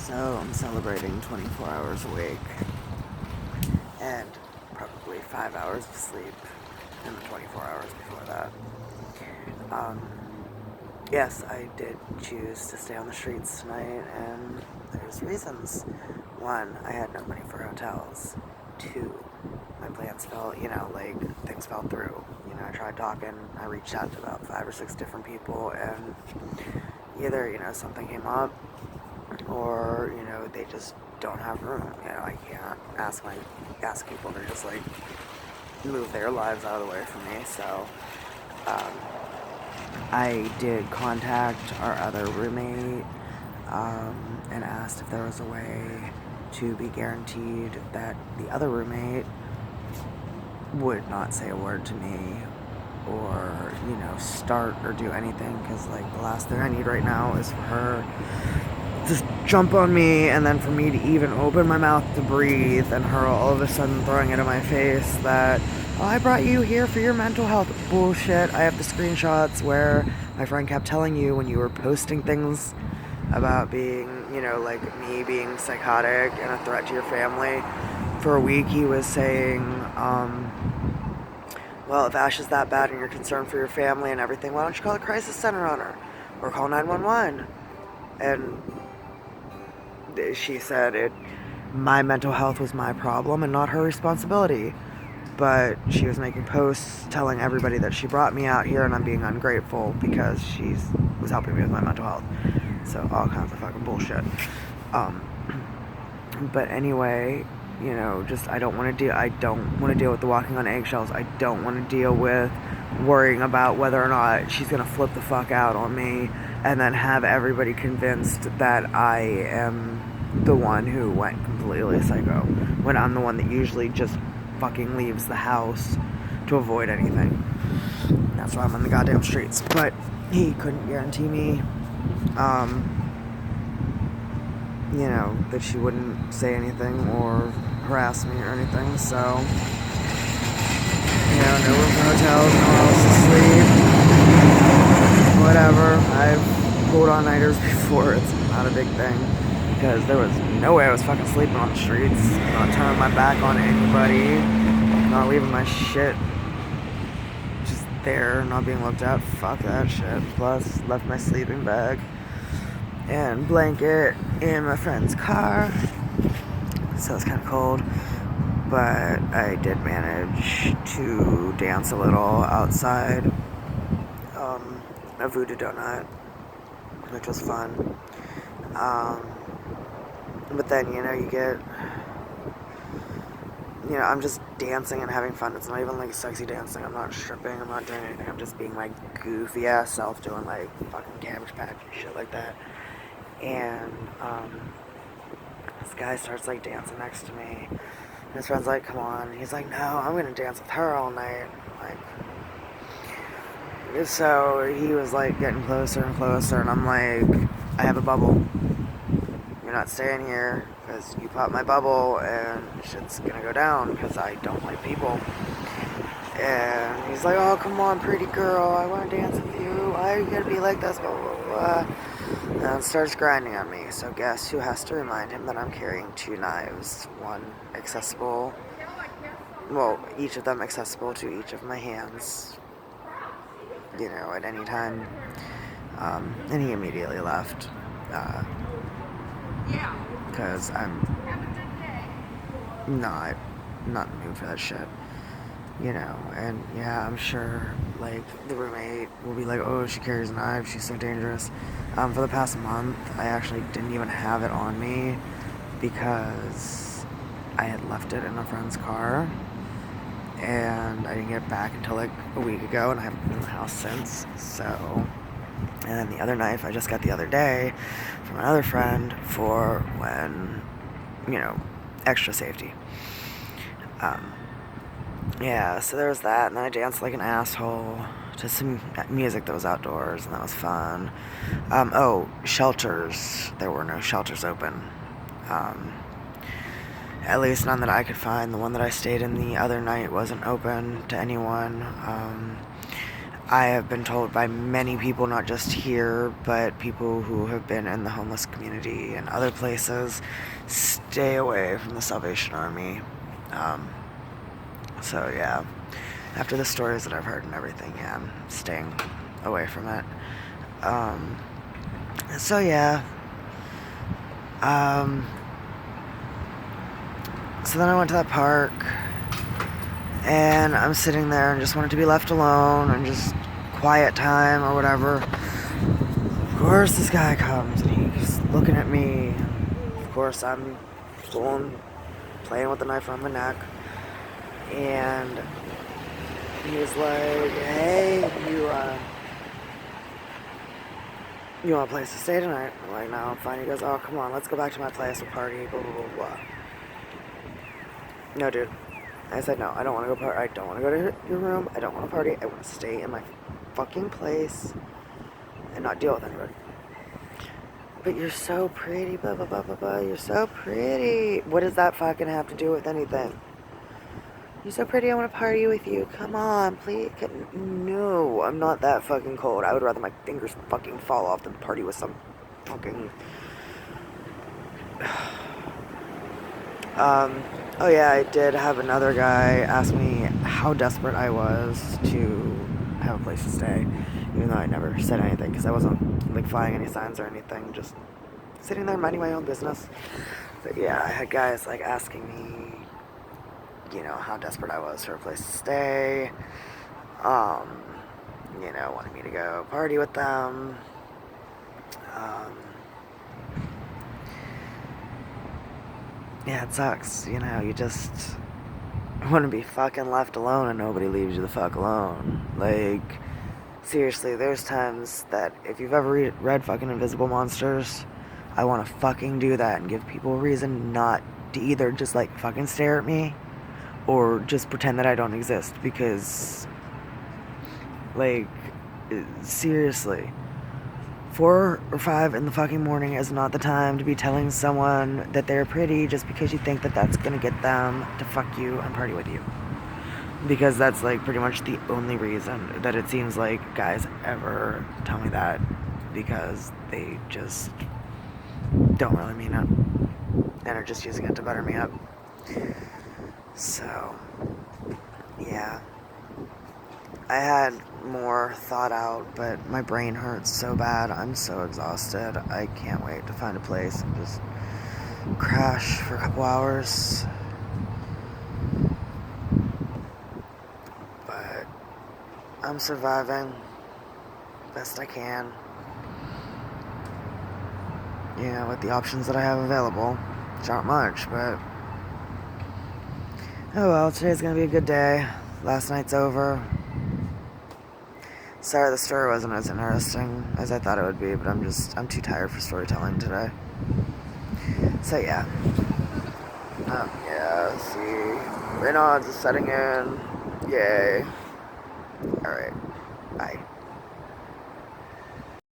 So I'm celebrating 24 hours a week and probably 5 hours of sleep in the 24 hours before that. Yes, I did choose to stay on the streets tonight, and there's reasons. One, I had no money for hotels. Two, my plans fell, things fell through. I tried talking, I reached out to about 5 or 6 different people, and either, something came up, or, they just don't have room. I can't ask people to just, move their lives out of the way for me, so, I did contact our other roommate and asked if there was a way to be guaranteed that the other roommate would not say a word to me or, start or do anything, because, the last thing I need right now is for her to just jump on me, and then for me to even open my mouth to breathe, and her all of a sudden throwing it in my face that, oh, I brought you here for your mental health. Bullshit. I have the screenshots where my friend kept telling you when you were posting things about being, me being psychotic and a threat to your family. For a week, he was saying, well, if Ash is that bad and you're concerned for your family and everything, why don't you call the crisis center on her? Or call 911? And she said my mental health was my problem and not her responsibility. But she was making posts telling everybody that she brought me out here and I'm being ungrateful because she was helping me with my mental health. So all kinds of fucking bullshit. But anyway, I don't want to deal with the walking on eggshells. I don't want to deal with worrying about whether or not she's going to flip the fuck out on me and then have everybody convinced that I am the one who went completely psycho, when I'm the one that usually just fucking leaves the house to avoid anything. That's why I'm on the goddamn streets. But he couldn't guarantee me, that she wouldn't say anything or harass me or anything. So, no room for hotels, no house to sleep, whatever. I've pulled all-nighters before. It's not a big thing, because there was no way I was fucking sleeping on the streets, not turning my back on anybody, not leaving my shit just there, not being looked at. Fuck that shit. Plus, left my sleeping bag and blanket in my friend's car, so it's kind of cold. But I did manage to dance a little outside a Voodoo Donut, which was fun. But then, I'm just dancing and having fun. It's not even sexy dancing. I'm not stripping. I'm not doing anything. I'm just being my goofy ass self doing fucking Cabbage Patch and shit like that. And this guy starts dancing next to me. And his friend's like, come on. He's like, no, I'm gonna dance with her all night. So he was getting closer and closer, and I'm like, I have a bubble. You're not staying here, because you popped my bubble and shit's gonna go down, because I don't like people. And he's like, oh, come on, pretty girl, I want to dance with you. Why are you gonna be like this, blah, blah, blah. And starts grinding on me. So guess who has to remind him that I'm carrying 2 knives. One accessible, each of them accessible to each of my hands, at any time. And he immediately left. Because I'm not in the mood for that shit. And yeah, I'm sure, the roommate will be like, oh, she carries a knife, she's so dangerous. For the past month, I actually didn't even have it on me, because I had left it in a friend's car, and I didn't get it back until, a week ago, and I haven't been in the house since, so... And then the other knife I just got the other day from another friend for when, extra safety. Yeah, so there was that, and then I danced like an asshole to some music that was outdoors, and that was fun. Shelters. There were no shelters open. At least none that I could find. The one that I stayed in the other night wasn't open to anyone. I have been told by many people, not just here, but people who have been in the homeless community and other places, stay away from the Salvation Army. Um, so yeah, after the stories that I've heard and everything, yeah, I'm staying away from it. So yeah. So then I went to that park, and I'm sitting there and just wanted to be left alone and just quiet time or whatever. Of course, this guy comes and he's looking at me. Of course, I'm playing with the knife around my neck, and he's like, "Hey, you want a place to stay tonight?" I'm like, "No, I'm fine." He goes, "Oh, come on, let's go back to my place. We'll party, blah, blah, blah, blah." No, dude. I said, no, I don't want to go party. I don't want to go to your room. I don't want to party. I want to stay in my fucking place and not deal with anybody. But you're so pretty, blah, blah, blah, blah, blah. You're so pretty. What does that fucking have to do with anything? You're so pretty. I want to party with you. Come on, please. No, I'm not that fucking cold. I would rather my fingers fucking fall off than party with some fucking... Oh yeah, I did have another guy ask me how desperate I was to have a place to stay, even though I never said anything, because I wasn't, like, flying any signs or anything, just sitting there minding my own business. But yeah, I had guys, like, asking me, you know, how desperate I was for a place to stay, you know, wanting me to go party with them, yeah, it sucks, you know, you just want to be fucking left alone and nobody leaves you the fuck alone. Like, seriously, there's times that if you've ever read fucking Invisible Monsters, I want to fucking do that and give people a reason not to either just, like, fucking stare at me or just pretend that I don't exist, because, like, seriously, 4 or 5 in the fucking morning is not the time to be telling someone that they're pretty just because you think that that's gonna get them to fuck you and party with you. Because that's, like, pretty much the only reason that it seems like guys ever tell me that, because they just don't really mean it and are just using it to butter me up. So, yeah. I had more thought out, but my brain hurts so bad. I'm so exhausted. I can't wait to find a place and just crash for a couple hours. But I'm surviving best I can. You know, with the options that I have available, which aren't much, but oh well, today's gonna be a good day. Last night's over. Sorry the story wasn't as interesting as I thought it would be, but I'm too tired for storytelling today. So yeah. Yeah, see. Reynolds is setting in. Yay. Alright. Bye.